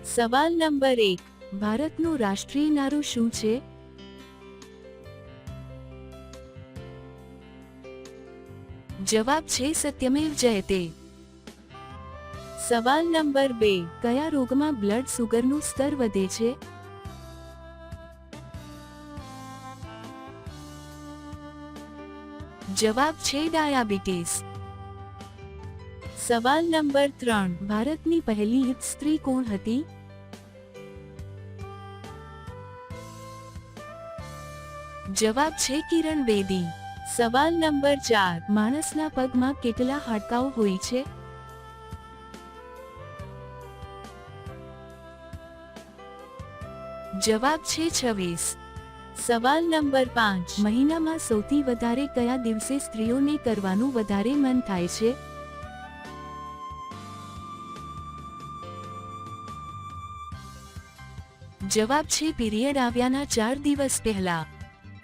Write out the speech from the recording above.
સવાલ નંબર 1, ભારતનું રાષ્ટ્રીય નારું શું છે? જવાબ છે સત્યમેવ જયતે. સવાલ નંબર 2, કયા રોગમાં બ્લડ સુગરનું સ્તર વધે છે? જવાબ છે ડાયાબિટીસ. સવાલ નંબર 3, ભારતની પહેલી યુદ્ધ સ્ત્રી કોણ હતી? જવાબ છે કિરણ બેદી. સવાલ નંબર 4, માણસના પગમાં કેટલા હાડકાઓ હોય છે? જવાબ છે 26. સવાલ નંબર 5, મહિનામાં સૌથી વધારે કયા દિવસે સ્ત્રીઓને કરવાનું વધારે મન થાય છે? જવાબ છે પીરિયડ આવ્યાના 4 દિવસ પહેલા.